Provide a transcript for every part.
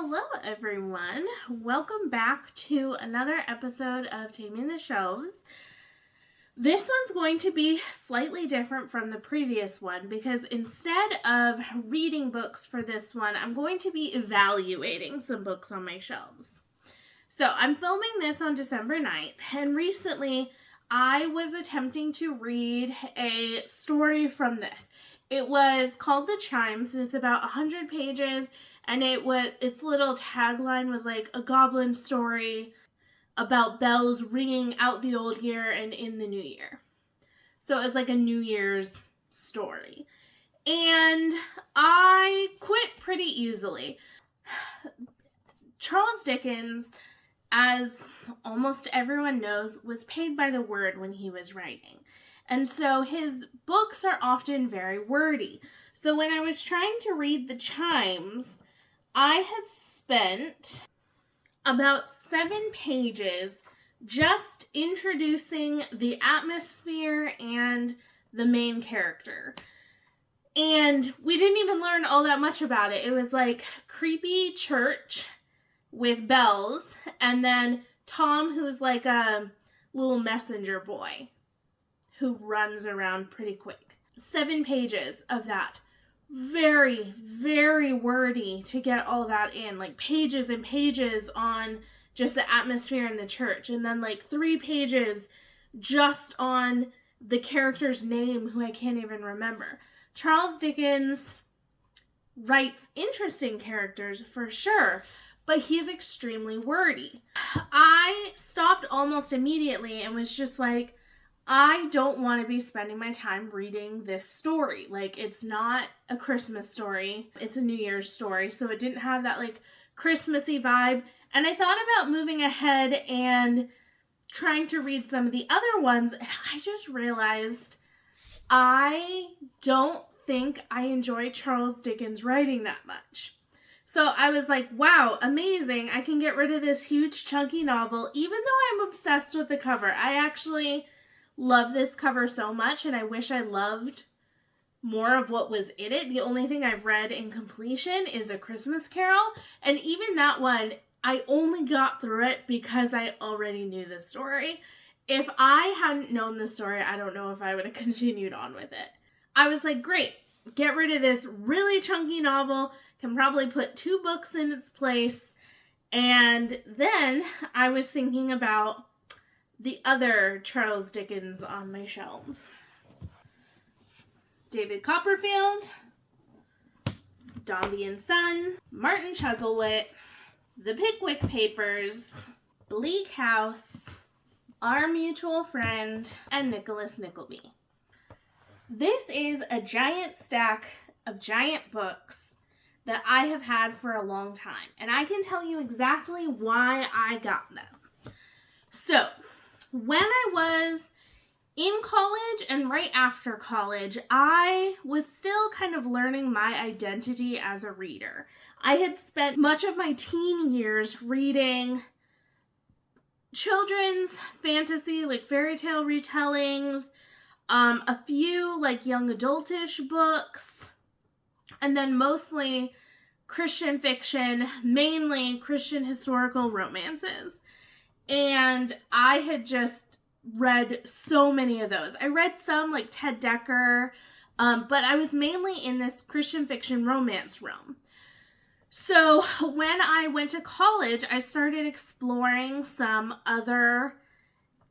Hello everyone. Welcome back to another episode of Taming the Shelves. This one's going to be slightly different from the previous one because instead of reading books for this one, I'm going to be evaluating some books on my shelves. So I'm filming this on December 9th, and recently I was attempting to read a story from this. It was called The Chimes, and it's about 100 pages, and its little tagline was like a goblin story about bells ringing out the old year and in the new year. So it was like a New Year's story. And I quit pretty easily. Charles Dickens, as almost everyone knows, was paid by the word when he was writing. And so his books are often very wordy. So when I was trying to read The Chimes, I had spent about 7 pages just introducing the atmosphere and the main character. And we didn't even learn all that much about it. It was like creepy church with bells, and then Tom, who's like a little messenger boy who runs around pretty quick. 7 pages of that. Very, very wordy to get all that in. Like pages and pages on just the atmosphere in the church. And then like 3 pages just on the character's name, who I can't even remember. Charles Dickens writes interesting characters for sure, but he's extremely wordy. I stopped almost immediately and was just like, I don't want to be spending my time reading this story. Like, it's not a Christmas story. It's a New Year's story, so it didn't have that, like, Christmassy vibe. And I thought about moving ahead and trying to read some of the other ones, and I just realized I don't think I enjoy Charles Dickens' writing that much. So I was like, wow, amazing. I can get rid of this huge chunky novel, even though I'm obsessed with the cover. I actually love this cover so much, and I wish I loved more of what was in it. The only thing I've read in completion is A Christmas Carol, and even that one, I only got through it because I already knew the story. If I hadn't known the story, I don't know if I would have continued on with it. I was like, great, get rid of this really chunky novel, can probably put 2 books in its place. And then I was thinking about the other Charles Dickens on my shelves. David Copperfield, Dombey and Son, Martin Chuzzlewit, The Pickwick Papers, Bleak House, Our Mutual Friend, and Nicholas Nickleby. This is a giant stack of giant books that I have had for a long time, and I can tell you exactly why I got them. So, when I was in college and right after college, I was still kind of learning my identity as a reader. I had spent much of my teen years reading children's fantasy, like fairy tale retellings, a few like young adultish books, and then mostly Christian fiction, mainly Christian historical romances. And I had just read so many of those. I read some like Ted Dekker, but I was mainly in this Christian fiction romance realm. So when I went to college, I started exploring some other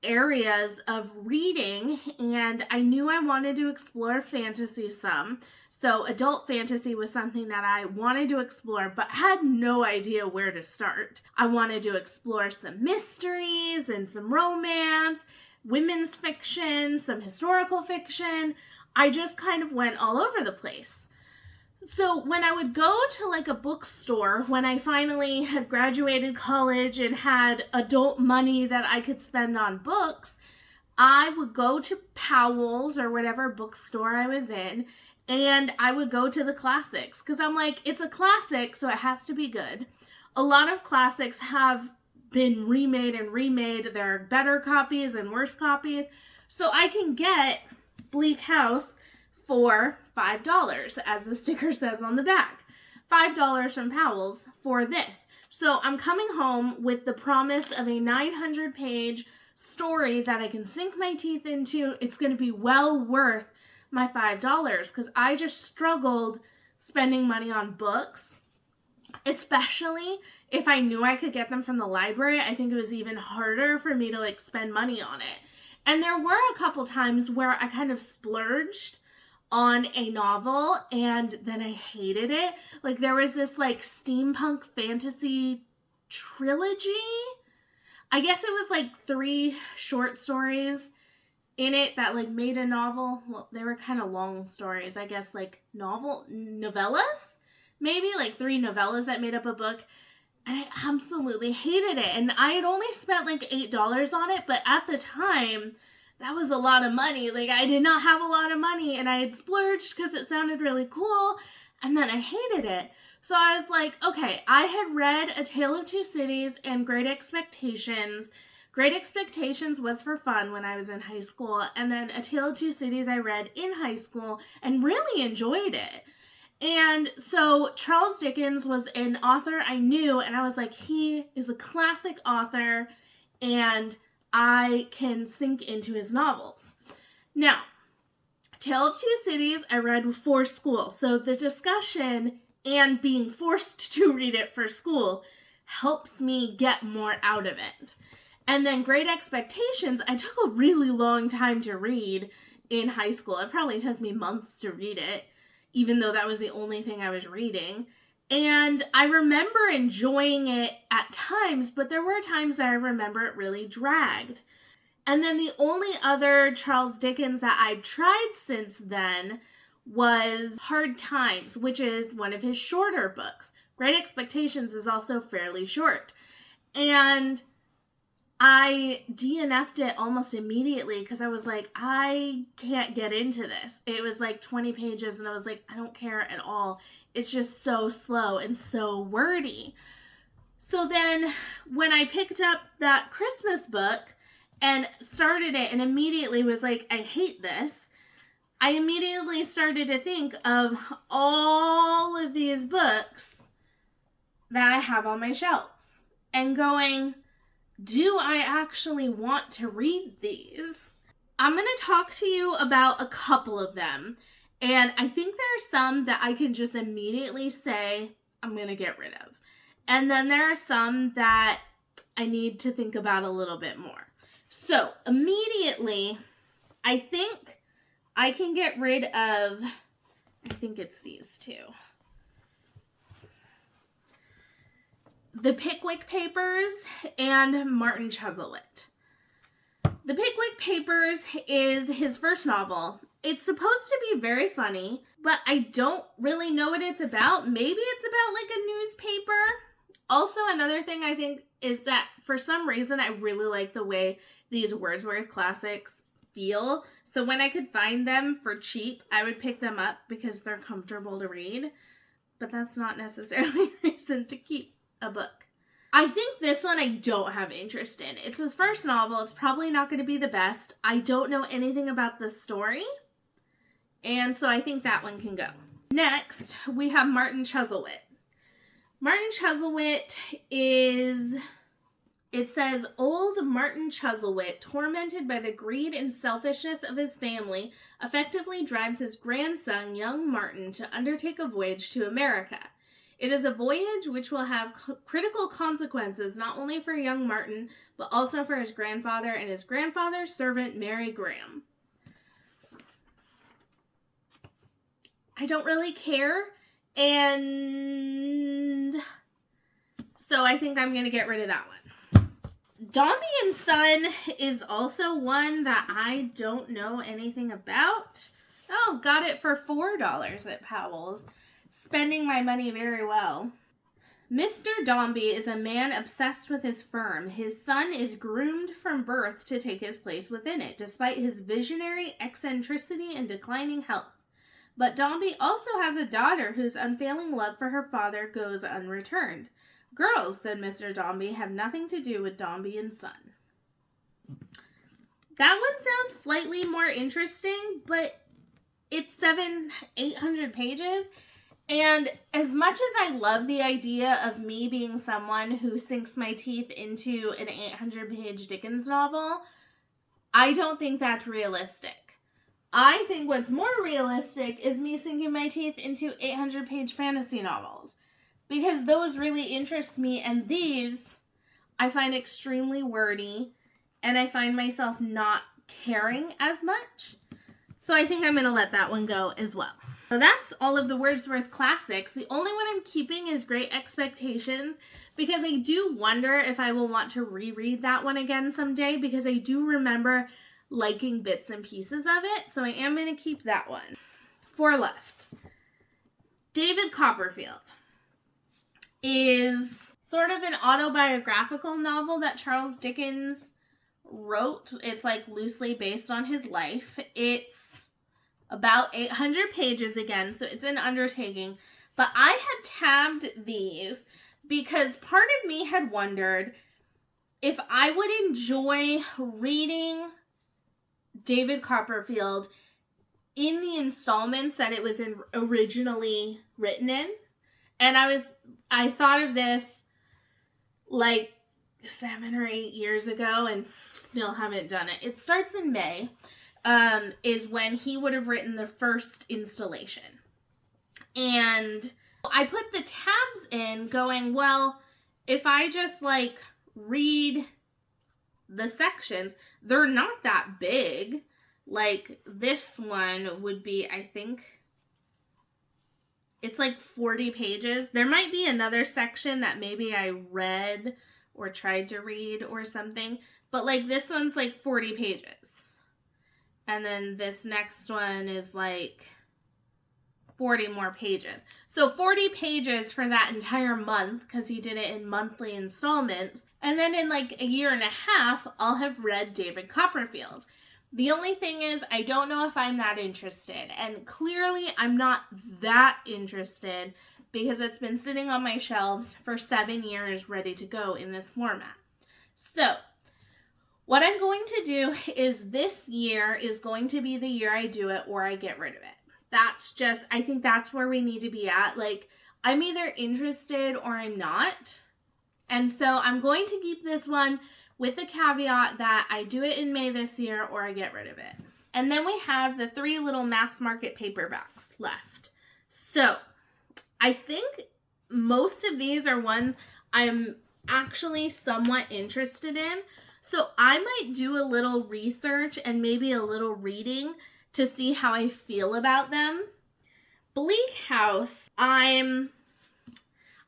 areas of reading, and I knew I wanted to explore fantasy some. So adult fantasy was something that I wanted to explore, but had no idea where to start. I wanted to explore some mysteries and some romance, women's fiction, some historical fiction. I just kind of went all over the place. So when I would go to like a bookstore, when I finally had graduated college and had adult money that I could spend on books, I would go to Powell's or whatever bookstore I was in, and I would go to the classics because I'm like, it's a classic, so it has to be good. A lot of classics have been remade and remade. There are better copies and worse copies. So I can get Bleak House for $5, as the sticker says on the back. $5 from Powell's for this. So I'm coming home with the promise of a 900-page story that I can sink my teeth into. It's going to be well worth my $5 because I just struggled spending money on books, especially if I knew I could get them from the library. I think it was even harder for me to like spend money on it. And there were a couple times where I kind of splurged on a novel and then I hated it. Like there was this like steampunk fantasy trilogy. I guess it was like 3 short stories in it that like made a novel. Well, they were kind of long stories, I guess, like novellas, maybe like 3 novellas that made up a book. And I absolutely hated it. And I had only spent like $8 on it, but at the time, that was a lot of money. Like I did not have a lot of money and I had splurged because it sounded really cool. And then I hated it. So I was like, okay, I had read A Tale of Two Cities and Great Expectations. Great Expectations was for fun when I was in high school. And then A Tale of Two Cities I read in high school and really enjoyed it. And so Charles Dickens was an author I knew, and I was like, he is a classic author, and I can sink into his novels. Now, Tale of Two Cities I read for school, so the discussion and being forced to read it for school helps me get more out of it. And then Great Expectations, I took a really long time to read in high school. It probably took me months to read it, even though that was the only thing I was reading. And I remember enjoying it at times, but there were times that I remember it really dragged. And then the only other Charles Dickens that I've tried since then was Hard Times, which is one of his shorter books. Great Expectations is also fairly short. And I DNF'd it almost immediately because I was like, I can't get into this. It was like 20 pages and I was like, I don't care at all. It's just so slow and so wordy. So then when I picked up that Christmas book and started it and immediately was like, I hate this, I immediately started to think of all of these books that I have on my shelves and going, do I actually want to read these? I'm going to talk to you about a couple of them. And I think there are some that I can just immediately say I'm going to get rid of. And then there are some that I need to think about a little bit more. So immediately, I think I can get rid of, I think it's these two. The Pickwick Papers and Martin Chuzzlewit. The Pickwick Papers is his first novel. It's supposed to be very funny, but I don't really know what it's about. Maybe it's about like a newspaper. Also, another thing I think is that for some reason I really like the way these Wordsworth classics feel. So when I could find them for cheap, I would pick them up because they're comfortable to read. But that's not necessarily a reason to keep a book. I think this one I don't have interest in. It's his first novel. It's probably not going to be the best. I don't know anything about the story. And so I think that one can go. Next, we have Martin Chuzzlewit. Martin Chuzzlewit is, it says, old Martin Chuzzlewit, tormented by the greed and selfishness of his family, effectively drives his grandson, young Martin, to undertake a voyage to America. It is a voyage which will have critical consequences not only for young Martin, but also for his grandfather and his grandfather's servant, Mary Graham. I don't really care, and so I think I'm going to get rid of that one. Dombey and Son is also one that I don't know anything about. Oh, got it for $4 at Powell's. Spending my money very well. Mr. Dombey is a man obsessed with his firm. His son is groomed from birth to take his place within it, despite his visionary eccentricity and declining health. But Dombey also has a daughter whose unfailing love for her father goes unreturned. Girls, said Mr. Dombey, have nothing to do with Dombey and Son. That one sounds slightly more interesting, but it's 800 pages. And as much as I love the idea of me being someone who sinks my teeth into an 800-page Dickens novel, I don't think that's realistic. I think what's more realistic is me sinking my teeth into 800-page fantasy novels, because those really interest me, and these I find extremely wordy, and I find myself not caring as much. So I think I'm going to let that one go as well. So that's all of the Wordsworth classics. The only one I'm keeping is Great Expectations, because I do wonder if I will want to reread that one again someday, because I do remember liking bits and pieces of it. So I am going to keep that one. 4 left. David Copperfield is sort of an autobiographical novel that Charles Dickens wrote. It's like loosely based on his life. It's about 800 pages again, so it's an undertaking. But I had tabbed these because part of me had wondered if I would enjoy reading David Copperfield in the installments that it was originally written in. And I thought of this like 7 or 8 years ago and still haven't done it. It starts in May, is when he would have written the first installation. And I put the tabs in going, well, if I just like read the sections, they're not that big. Like this one would be, I think, it's like 40 pages. There might be another section that maybe I read or tried to read or something, but like this one's like 40 pages. And then this next one is like 40 more pages. So 40 pages for that entire month, because he did it in monthly installments. And then in like a year and a half, I'll have read David Copperfield. The only thing is, I don't know if I'm that interested. And clearly, I'm not that interested because it's been sitting on my shelves for 7 years ready to go in this format. So what I'm going to do is this year is going to be the year I do it or I get rid of it. That's just, I think that's where we need to be at. Like, I'm either interested or I'm not. And so I'm going to keep this one with the caveat that I do it in May this year or I get rid of it. And then we have the 3 little mass market paperbacks left. So I think most of these are ones I'm actually somewhat interested in. So I might do a little research and maybe a little reading to see how I feel about them. Bleak House, I'm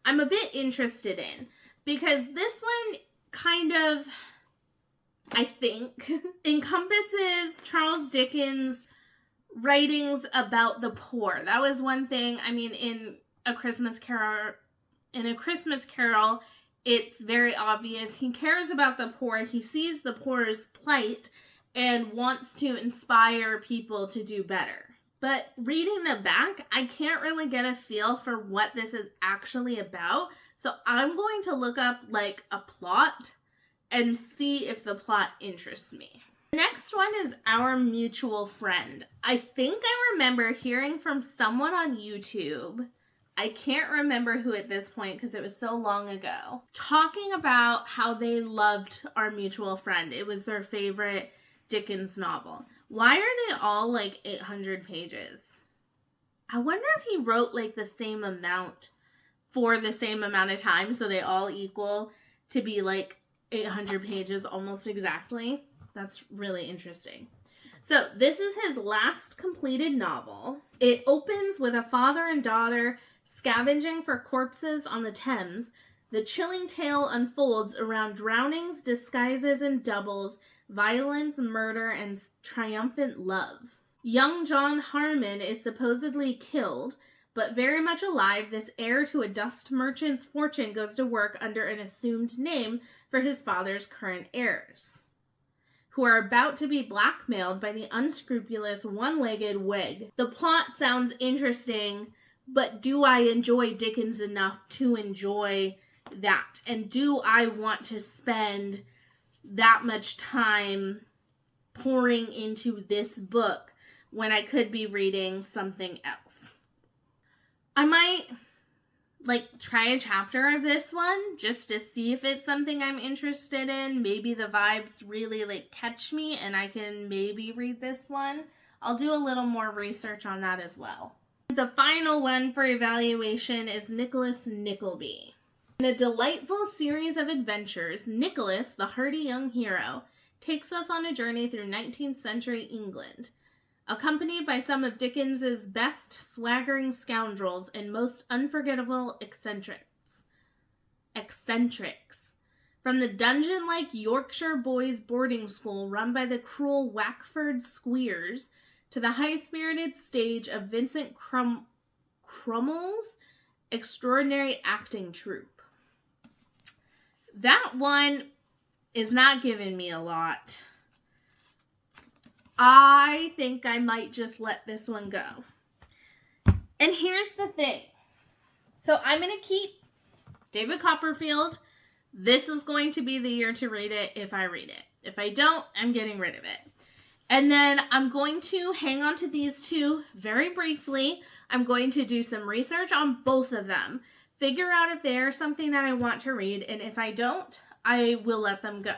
a bit interested in, because this one kind of, I think, encompasses Charles Dickens' writings about the poor. That was one thing. I mean, in A Christmas Carol, it's very obvious. He cares about the poor. He sees the poor's plight and wants to inspire people to do better. But reading the back, I can't really get a feel for what this is actually about. So I'm going to look up like a plot and see if the plot interests me. The next one is Our Mutual Friend. I think I remember hearing from someone on YouTube, I can't remember who at this point because it was so long ago, talking about how they loved Our Mutual Friend. It was their favorite Dickens novel. Why are they all like 800 pages? I wonder if he wrote like the same amount for the same amount of time, so they all equal to be like 800 pages almost exactly. That's really interesting. So this is his last completed novel. It opens with a father and daughter scavenging for corpses on the Thames. The chilling tale unfolds around drownings, disguises and doubles, violence, murder, and triumphant love. Young John Harmon is supposedly killed, but very much alive. This heir to a dust merchant's fortune goes to work under an assumed name for his father's current heirs, who are about to be blackmailed by the unscrupulous one-legged Whig. The plot sounds interesting, but do I enjoy Dickens enough to enjoy that? And do I want to spend that much time pouring into this book when I could be reading something else? I might try a chapter of this one just to see if it's something I'm interested in. Maybe the vibes really catch me and I can maybe read this one. I'll do a little more research on that as well. The final one for evaluation is Nicholas Nickleby. In a delightful series of adventures, Nicholas, the hardy young hero, takes us on a journey through 19th century England. Accompanied by some of Dickens's best swaggering scoundrels and most unforgettable eccentrics. From the dungeon-like Yorkshire boys' boarding school run by the cruel Wackford Squeers to the high-spirited stage of Vincent Crummell's extraordinary acting troupe. That one is not giving me a lot. I think I might just let this one go. And here's the thing. So I'm going to keep David Copperfield. This is going to be the year to read it if I read it. If I don't, I'm getting rid of it. And then I'm going to hang on to these two very briefly. I'm going to do some research on both of them. Figure out if they are something that I want to read. And if I don't, I will let them go.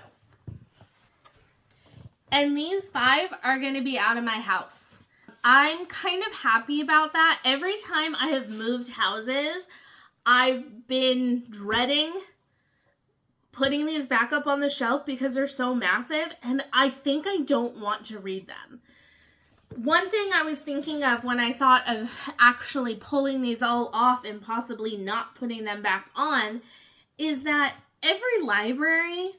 And these 5 are going to be out of my house. I'm kind of happy about that. Every time I have moved houses, I've been dreading putting these back up on the shelf because they're so massive, and I think I don't want to read them. One thing I was thinking of when I thought of actually pulling these all off and possibly not putting them back on is that every library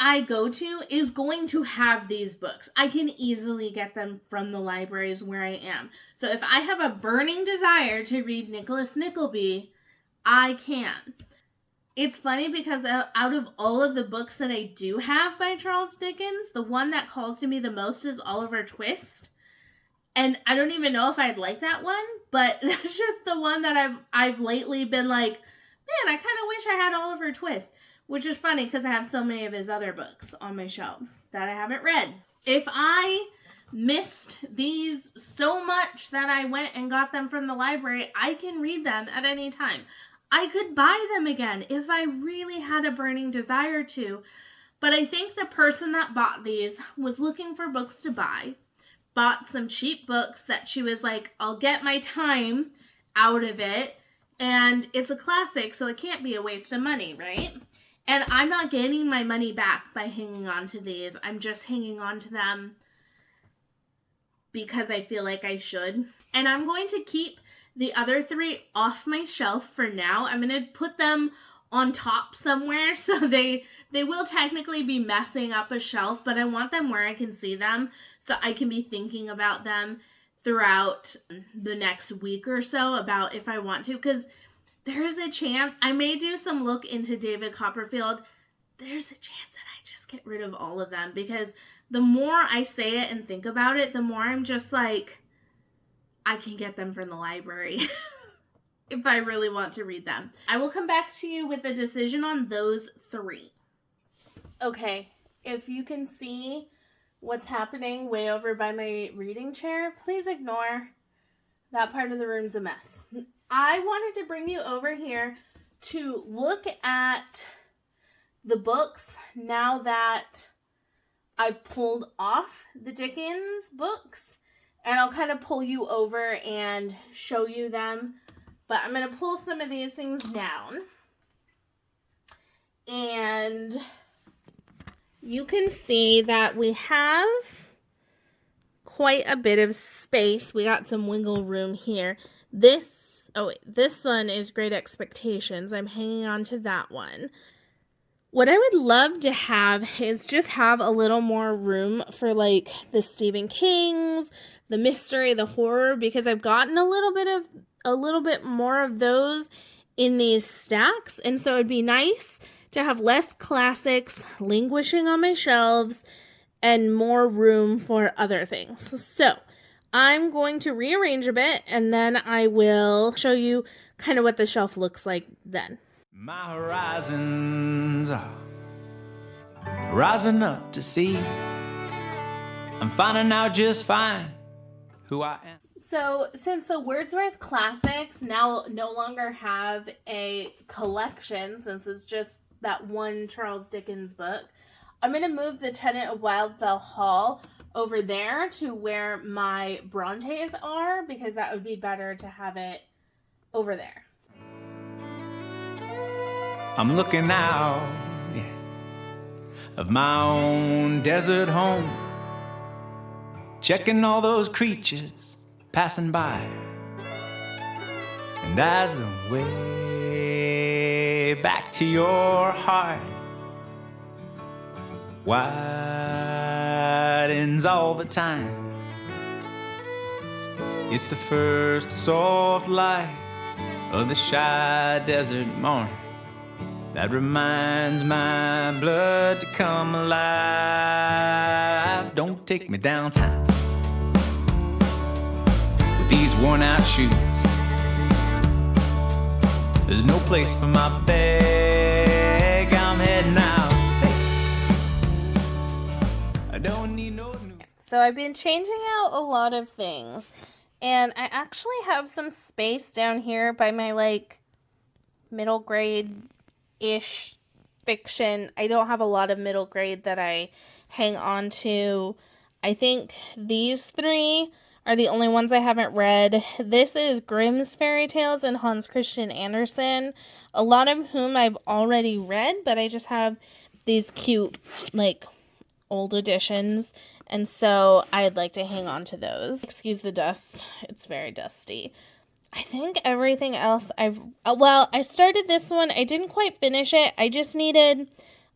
I go to is going to have these books. I can easily get them from the libraries where I am. So if I have a burning desire to read Nicholas Nickleby, I can. It's funny because out of all of the books that I do have by Charles Dickens, the one that calls to me the most is Oliver Twist. And I don't even know if I'd like that one, but that's just the one that I've lately been like, man, I kind of wish I had Oliver Twist. Which is funny because I have so many of his other books on my shelves that I haven't read. If I missed these so much that I went and got them from the library, I can read them at any time. I could buy them again if I really had a burning desire to. But I think the person that bought these was looking for books to buy, bought some cheap books that she was like, I'll get my time out of it, and it's a classic, so it can't be a waste of money, right? And I'm not getting my money back by hanging on to these. I'm just hanging on to them because I feel like I should. And I'm going to keep the other 3 off my shelf for now. I'm going to put them on top somewhere so they will technically be messing up a shelf, but I want them where I can see them so I can be thinking about them throughout the next week or so about if I want to, because there's a chance, I may do some look into David Copperfield, there's a chance that I just get rid of all of them, because the more I say it and think about it, the more I'm just like, I can get them from the library if I really want to read them. I will come back to you with a decision on those 3. Okay, if you can see what's happening way over by my reading chair, please ignore. That part of the room's a mess. I wanted to bring you over here to look at the books now that I've pulled off the Dickens books. And I'll kind of pull you over and show you them. But I'm going to pull some of these things down. And you can see that we have quite a bit of space. We got some wiggle room here. This one is Great Expectations. I'm hanging on to that one. What I would love to have is just have a little more room for like the Stephen Kings, the mystery, the horror, because I've gotten a little bit more of those in these stacks. And so it'd be nice to have less classics languishing on my shelves and more room for other things. So I'm going to rearrange a bit, and then I will show you kind of what the shelf looks like then. My horizons are rising up to see. I'm finding out just fine who I am. So, since the Wordsworth Classics now no longer have a collection, since it's just that one Charles Dickens book, I'm going to move the Tenant of Wildfell Hall over there to where my Brontes are, because that would be better to have it over there. I'm looking out of my own desert home, checking all those creatures passing by. And as the way back to your heart widens all the time, it's the first soft light of the shy desert morning that reminds my blood to come alive. Don't take me downtown with these worn out shoes. There's no place for my bag. I'm heading out. Hey, I don't need no new. So I've been changing out a lot of things, and I actually have some space down here by my like middle grade-ish fiction. I don't have a lot of middle grade that I hang on to. I think these three are the only ones I haven't read. This is Grimm's Fairy Tales and Hans Christian Andersen, a lot of whom I've already read, but I just have these cute, like, old editions, and so I'd like to hang on to those. Excuse the dust. It's very dusty. I think everything else I started this one. I didn't quite finish it. I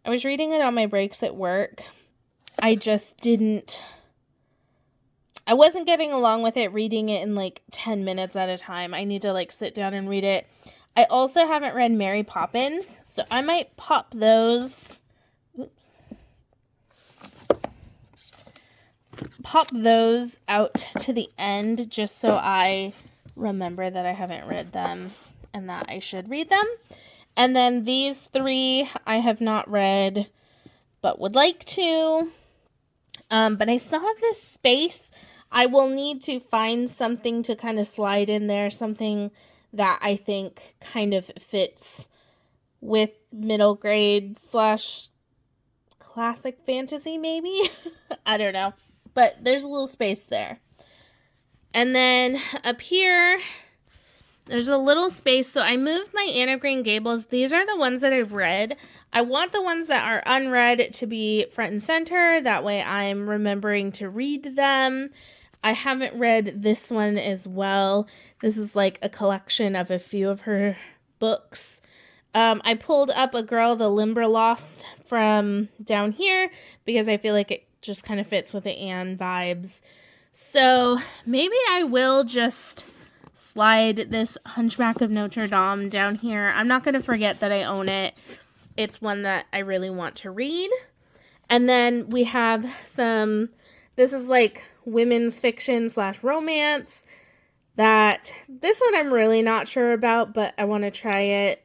was reading it on my breaks at work. I wasn't getting along with it, reading it in like 10 minutes at a time. I need to like sit down and read it. I also haven't read Mary Poppins, so I might pop those. Pop those out to the end just so I remember that I haven't read them and that I should read them. And then these three I have not read but would like to. But I still have this space. I will need to find something to kind of slide in there, something that I think kind of fits with middle grade / classic fantasy, maybe. I don't know. But there's a little space there. And then up here, there's a little space. So I moved my Anne of Green Gables. These are the ones that I've read. I want the ones that are unread to be front and center. That way I'm remembering to read them. I haven't read this one as well. This is like a collection of a few of her books. I pulled up A Girl the Limberlost from down here because I feel like it just kind of fits with the Anne vibes. So maybe I will just slide this Hunchback of Notre Dame down here. I'm not going to forget that I own it. It's one that I really want to read. And then we have this is like women's fiction / romance. This one I'm really not sure about, but I want to try it.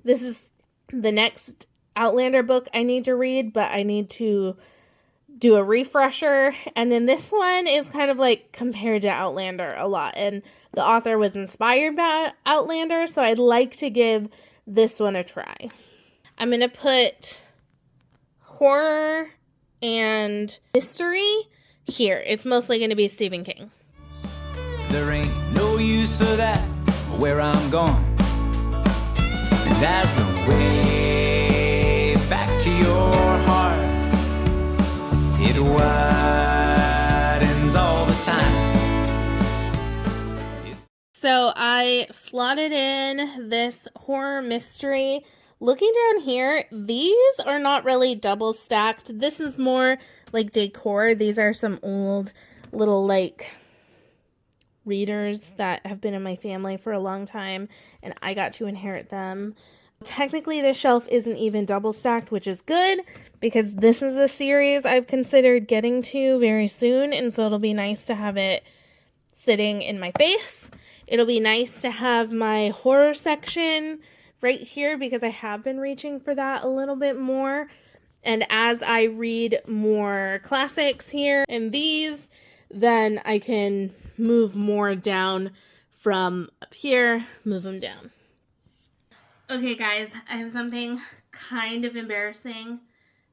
This is the next Outlander book I need to read, but I need to do a refresher. And then this one is kind of like compared to Outlander a lot, and the author was inspired by Outlander, so I'd like to give this one a try. I'm going to put horror and mystery here. It's mostly going to be Stephen King. There ain't no use for that where I'm going. And as the way back to your heart, it widens all the time. So I slotted in this horror mystery. Looking down here, these are not really double stacked. This is more like decor. These are some old little like readers that have been in my family for a long time, and I got to inherit them. Technically, this shelf isn't even double stacked, which is good because this is a series I've considered getting to very soon, and so it'll be nice to have it sitting in my face. It'll be nice to have my horror section right here because I have been reaching for that a little bit more. And as I read more classics here and these, then I can move more down from up here, move them down. Okay, guys, I have something kind of embarrassing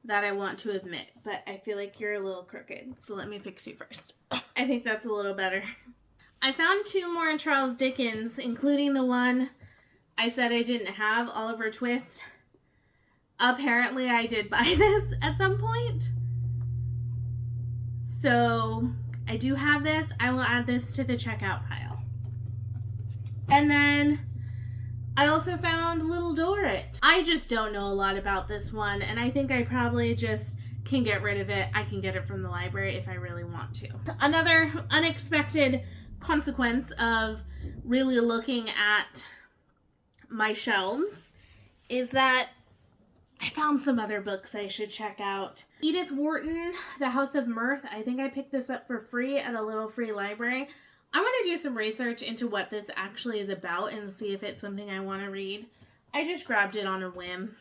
that I want to admit, but I feel like you're a little crooked, so let me fix you first. I think that's a little better. I found 2 more Charles Dickens, including the one I said I didn't have, Oliver Twist. Apparently, I did buy this at some point. So, I do have this. I will add this to the checkout pile. And then I also found Little Dorrit. I just don't know a lot about this one, and I think I probably just can get rid of it. I can get it from the library if I really want to. Another unexpected consequence of really looking at my shelves is that I found some other books I should check out. Edith Wharton, The House of Mirth. I think I picked this up for free at a little free library. I want to do some research into what this actually is about and see if it's something I want to read. I just grabbed it on a whim.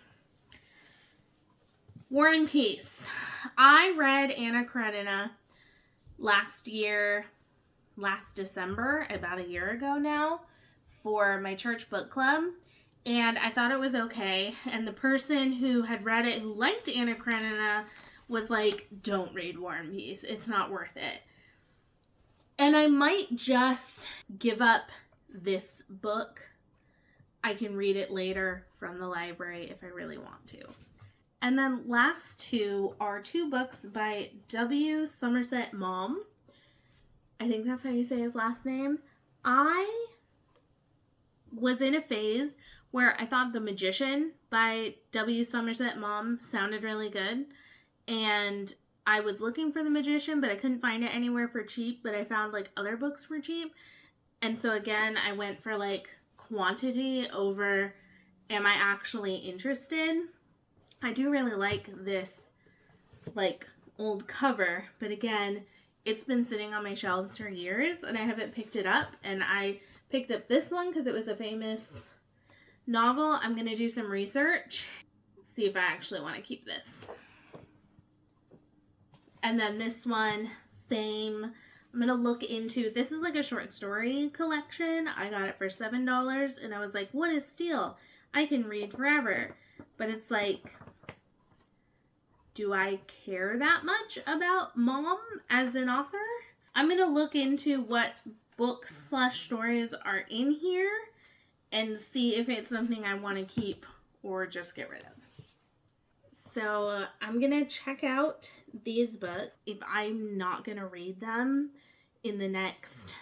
War and Peace. I read Anna Karenina last December, about a year ago now, for my church book club. And I thought it was okay. And the person who had read it, who liked Anna Karenina, was like, don't read War and Peace. It's not worth it. And I might just give up this book. I can read it later from the library if I really want to. And then last 2 are 2 books by W. Somerset Maugham. I think that's how you say his last name. I was in a phase where I thought The Magician by W. Somerset Maugham sounded really good. And I was looking for The Magician, but I couldn't find it anywhere for cheap, but I found like other books for cheap. And so again, I went for like quantity over am I actually interested. I do really like this like old cover, but again, it's been sitting on my shelves for years and I haven't picked it up. And I picked up this one because it was a famous novel. I'm going to do some research, see if I actually want to keep this. And then this one, same. I'm going to look into, this is like a short story collection. I got it for $7 and I was like, what a steal. I can read forever. But it's like, do I care that much about Mom as an author? I'm going to look into what books/stories are in here and see if it's something I want to keep or just get rid of. So I'm going to check out these books. If I'm not going to read them in the next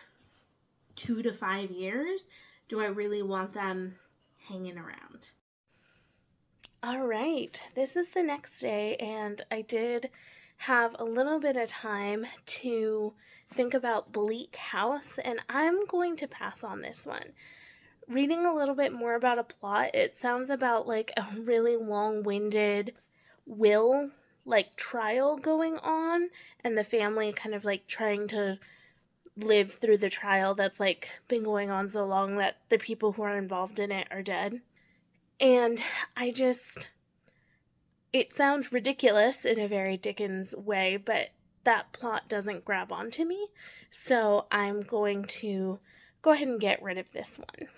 2 to 5 years, do I really want them hanging around? All right, this is the next day, and I did have a little bit of time to think about Bleak House, and I'm going to pass on this one. Reading a little bit more about a plot, it sounds about like a really long-winded trial going on, and the family kind of like trying to live through the trial that's like been going on so long that the people who are involved in it are dead. And it sounds ridiculous in a very Dickens way, but that plot doesn't grab onto me. So I'm going to go ahead and get rid of this one.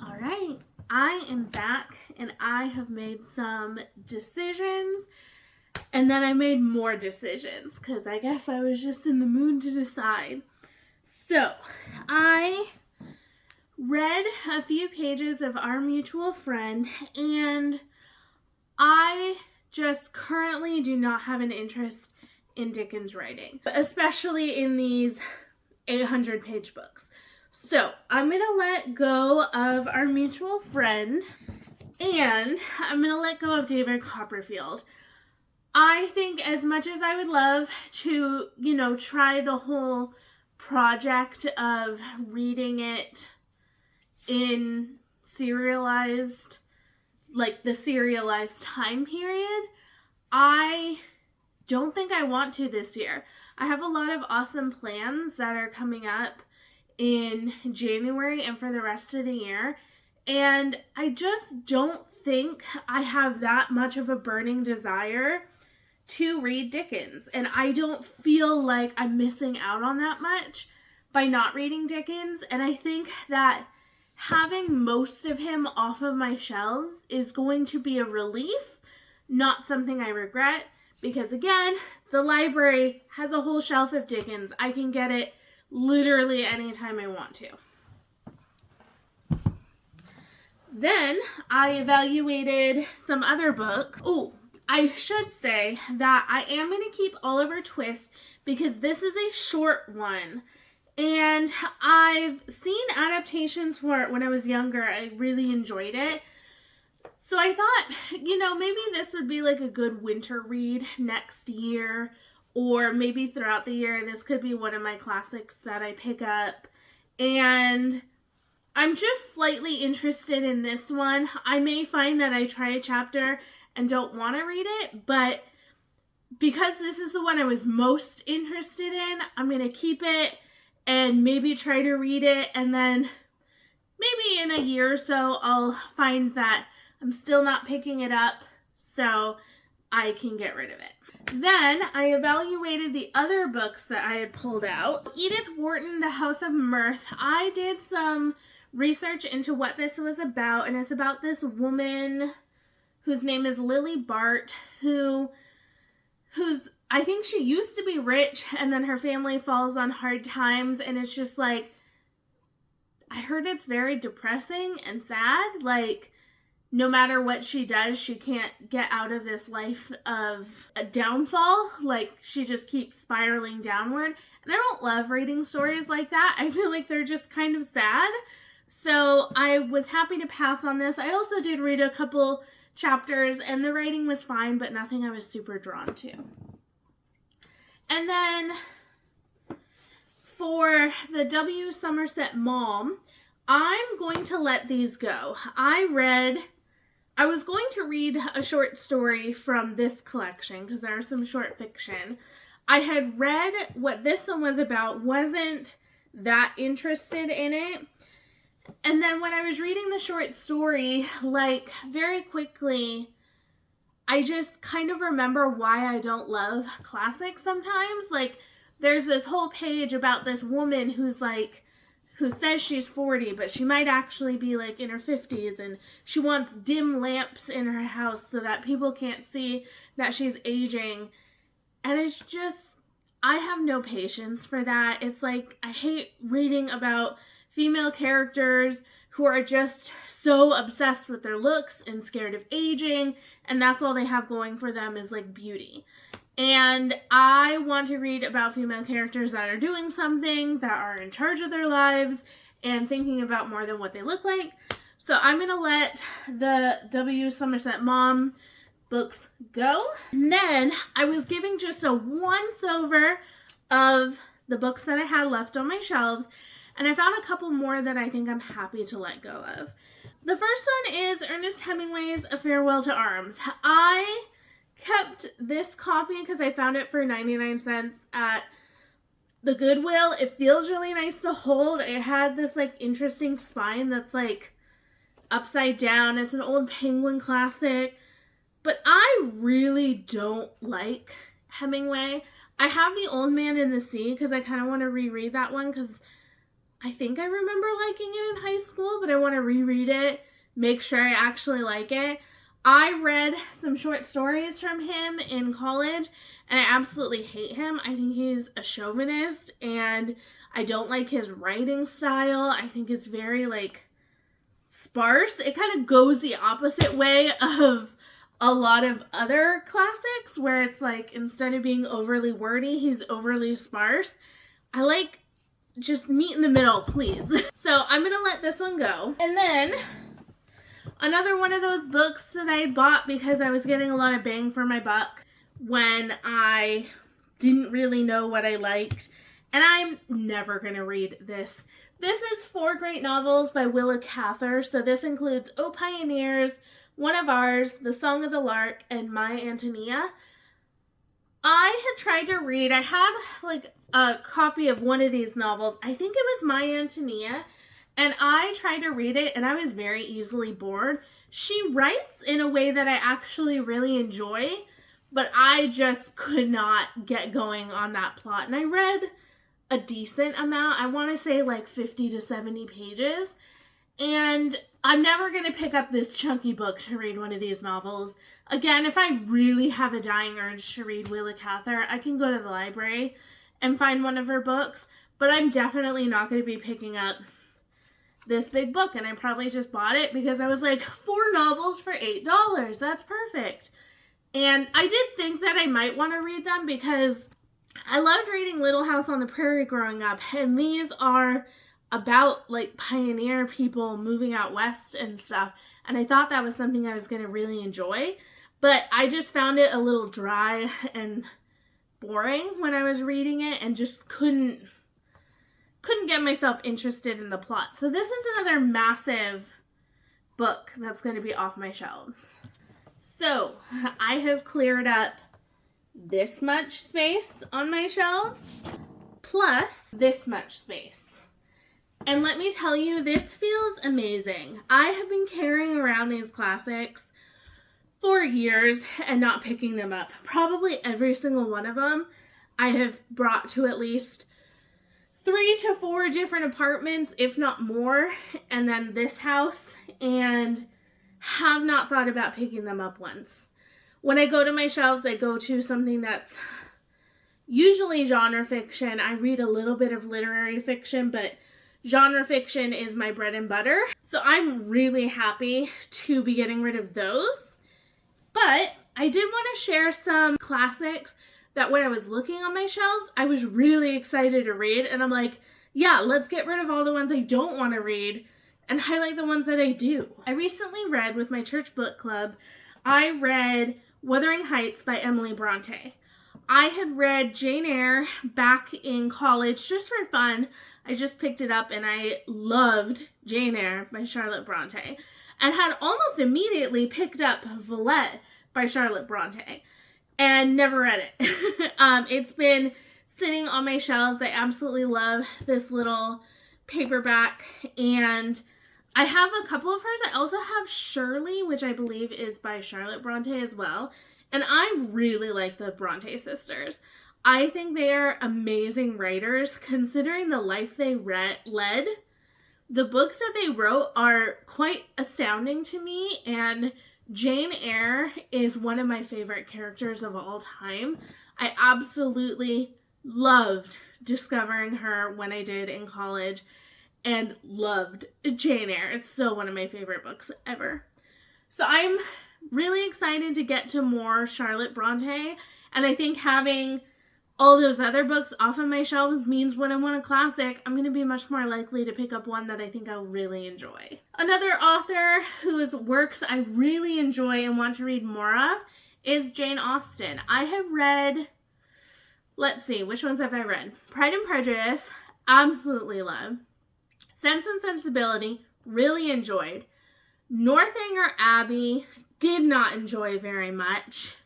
All right, I am back and I have made some decisions. And then I made more decisions because I guess I was just in the mood to decide. So I read a few pages of Our Mutual Friend, and I just currently do not have an interest in Dickens writing, especially in these 800-page books. So I'm going to let go of Our Mutual Friend, and I'm going to let go of David Copperfield. I think as much as I would love to, try the whole project of reading it in serialized, like the serialized time period, I don't think I want to this year. I have a lot of awesome plans that are coming up in January and for the rest of the year, and I just don't think I have that much of a burning desire to read Dickens, and I don't feel like I'm missing out on that much by not reading Dickens. And I think that having most of him off of my shelves is going to be a relief, not something I regret, because again, the library has a whole shelf of Dickens. I can get it literally anytime I want to. Then I evaluated some other books. Oh, I should say that I am going to keep Oliver Twist because this is a short one. And I've seen adaptations for it when I was younger. I really enjoyed it. So I thought, maybe this would be like a good winter read next year, or maybe throughout the year. This could be one of my classics that I pick up. And I'm just slightly interested in this one. I may find that I try a chapter and don't want to read it, but because this is the one I was most interested in, I'm going to keep it and maybe try to read it, and then maybe in a year or so I'll find that I'm still not picking it up, so I can get rid of it. Then I evaluated the other books that I had pulled out. Edith Wharton, The House of Mirth. I did some research into what this was about, and it's about this woman whose name is Lily Bart, who's I think she used to be rich, and then her family falls on hard times, and it's just like, I heard it's very depressing and sad. Like, no matter what she does, she can't get out of this life of a downfall. Like, she just keeps spiraling downward. And I don't love reading stories like that. I feel like they're just kind of sad. So I was happy to pass on this. I also did read a couple chapters, and the writing was fine, but nothing I was super drawn to. And then for the W. Somerset Maugham, I'm going to let these go. I was going to read a short story from this collection because there are some short fiction. I had read what this one was about, wasn't that interested in it. And then when I was reading the short story, like, very quickly, I just kind of remember why I don't love classics sometimes. Like, there's this whole page about this woman who says she's 40, but she might actually be like in her 50s, and she wants dim lamps in her house so that people can't see that she's aging. And it's just, I have no patience for that. It's like, I hate reading about female characters who are just so obsessed with their looks and scared of aging, and that's all they have going for them is like beauty. And I want to read about female characters that are doing something, that are in charge of their lives, and thinking about more than what they look like. So I'm going to let the W. Somerset Maugham books go. And then I was giving just a once-over of the books that I had left on my shelves, and I found a couple more that I think I'm happy to let go of. The first one is Ernest Hemingway's A Farewell to Arms. I kept this copy because I found it for 99 cents at the Goodwill. It feels really nice to hold. It had this like interesting spine that's like upside down. It's an old Penguin classic, but I really don't like Hemingway. I have The Old Man and the Sea because I kind of want to reread that one because I think I remember liking it in high school, but I want to reread it, make sure I actually like it. I read some short stories from him in college, and I absolutely hate him. I think he's a chauvinist, and I don't like his writing style. I think it's very, like, sparse. It kind of goes the opposite way of a lot of other classics, where it's like, instead of being overly wordy, he's overly sparse. I like just meet in the middle, please. So I'm gonna let this one go. And then another one of those books that I bought because I was getting a lot of bang for my buck when I didn't really know what I liked. And I'm never gonna read this. This is 4 great novels by Willa Cather. So this includes O Pioneers, One of Ours, The Song of the Lark, and My Antonia. I had tried to read, I had like a copy of one of these novels. I think it was My Antonia. And I tried to read it, and I was very easily bored. She writes in a way that I actually really enjoy, but I just could not get going on that plot. And I read a decent amount. I want to say like 50 to 70 pages. And I'm never going to pick up this chunky book to read one of these novels. Again, if I really have a dying urge to read Willa Cather, I can go to the library and find one of her books. But I'm definitely not going to be picking up this big book. And I probably just bought it because I was like, 4 novels for $8. That's perfect. And I did think that I might want to read them because I loved reading Little House on the Prairie growing up. And these are about like pioneer people moving out west and stuff. And I thought that was something I was going to really enjoy. But I just found it a little dry and boring when I was reading it and just couldn't get myself interested in the plot. So this is another massive book that's going to be off my shelves. So I have cleared up this much space on my shelves plus this much space. And let me tell you, this feels amazing. I have been carrying around these classics for years and not picking them up. Probably every single one of them I have brought to at least 3 to 4 different apartments, if not more, and then this house, and have not thought about picking them up once. When I go to my shelves, I go to something that's usually genre fiction. I read a little bit of literary fiction, but genre fiction is my bread and butter. So I'm really happy to be getting rid of those. But I did want to share some classics that when I was looking on my shelves, I was really excited to read. And I'm like, yeah, let's get rid of all the ones I don't want to read and highlight the ones that I do. I recently read with my church book club, I read Wuthering Heights by Emily Bronte. I had read Jane Eyre back in college just for fun. I just picked it up and I loved Jane Eyre by Charlotte Bronte and had almost immediately picked up Villette by Charlotte Bronte and never read it. It's been sitting on my shelves. I absolutely love this little paperback, and I have a couple of hers. I also have Shirley, which I believe is by Charlotte Bronte as well, and I really like the Bronte sisters. I think they are amazing writers considering the life they led. The books that they wrote are quite astounding to me, and Jane Eyre is one of my favorite characters of all time. I absolutely loved discovering her when I did in college and loved Jane Eyre. It's still one of my favorite books ever. So I'm really excited to get to more Charlotte Bronte, and I think having all those other books off of my shelves means when I want a classic, I'm going to be much more likely to pick up one that I think I'll really enjoy. Another author whose works I really enjoy and want to read more of is Jane Austen. I have read, let's see, which ones have I read? Pride and Prejudice, absolutely love. Sense and Sensibility, really enjoyed. Northanger Abbey, did not enjoy very much.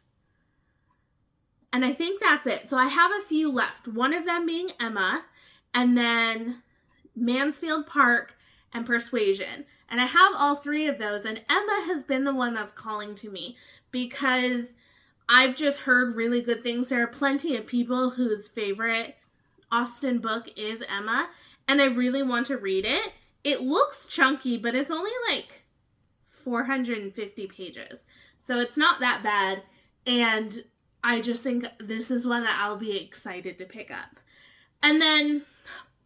And I think that's it. So I have a few left. One of them being Emma, and then Mansfield Park and Persuasion. And I have all 3 of those. And Emma has been the one that's calling to me because I've just heard really good things. There are plenty of people whose favorite Austen book is Emma, and I really want to read it. It looks chunky, but it's only like 450 pages. So it's not that bad. And I just think this is one that I'll be excited to pick up. And then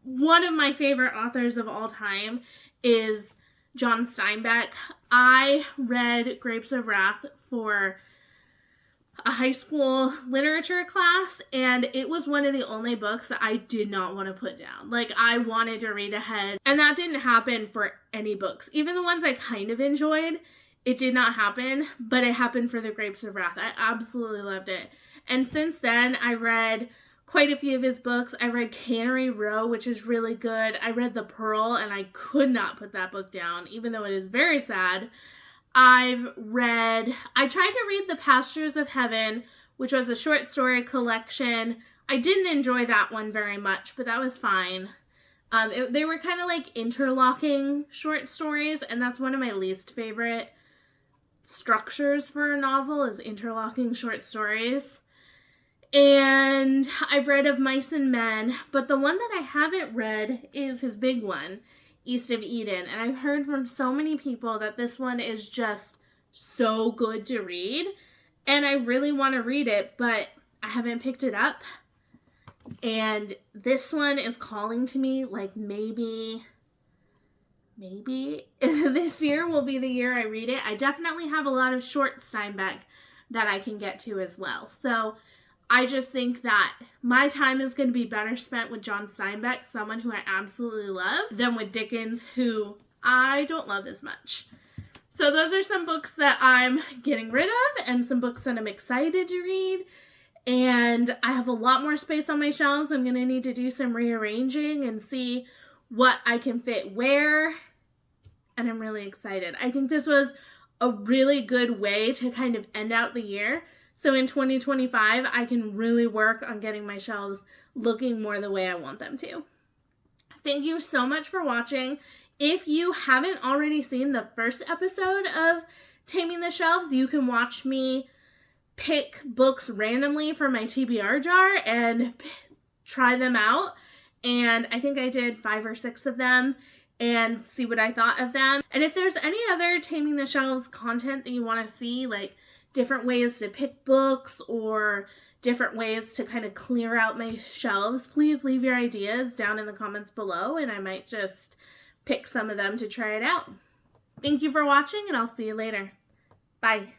one of my favorite authors of all time is John Steinbeck. I read Grapes of Wrath for a high school literature class, and it was one of the only books that I did not want to put down. Like, I wanted to read ahead, and that didn't happen for any books. Even the ones I kind of enjoyed, it did not happen, but it happened for the Grapes of Wrath. I absolutely loved it. And since then, I read quite a few of his books. I read Cannery Row, which is really good. I read The Pearl, and I could not put that book down, even though it is very sad. I tried to read The Pastures of Heaven, which was a short story collection. I didn't enjoy that one very much, but that was fine. They were kind of like interlocking short stories, and that's one of my least favorite structures for a novel is interlocking short stories. And I've read Of Mice and Men, but the one that I haven't read is his big one, East of Eden. And I've heard from so many people that this one is just so good to read. And I really want to read it, but I haven't picked it up. And this one is calling to me, like maybe this year will be the year I read it. I definitely have a lot of short Steinbeck that I can get to as well. So I just think that my time is going to be better spent with John Steinbeck, someone who I absolutely love, than with Dickens, who I don't love as much. So those are some books that I'm getting rid of and some books that I'm excited to read. And I have a lot more space on my shelves. I'm going to need to do some rearranging and see what I can fit where. And I'm really excited. I think this was a really good way to kind of end out the year. So in 2025, I can really work on getting my shelves looking more the way I want them to. Thank you so much for watching. If you haven't already seen the first episode of Taming the Shelves, you can watch me pick books randomly from my TBR jar and try them out. And I think I did 5 or 6 of them and see what I thought of them. And if there's any other Taming the Shelves content that you want to see, like different ways to pick books or different ways to kind of clear out my shelves, please leave your ideas down in the comments below and I might just pick some of them to try it out. Thank you for watching and I'll see you later. Bye.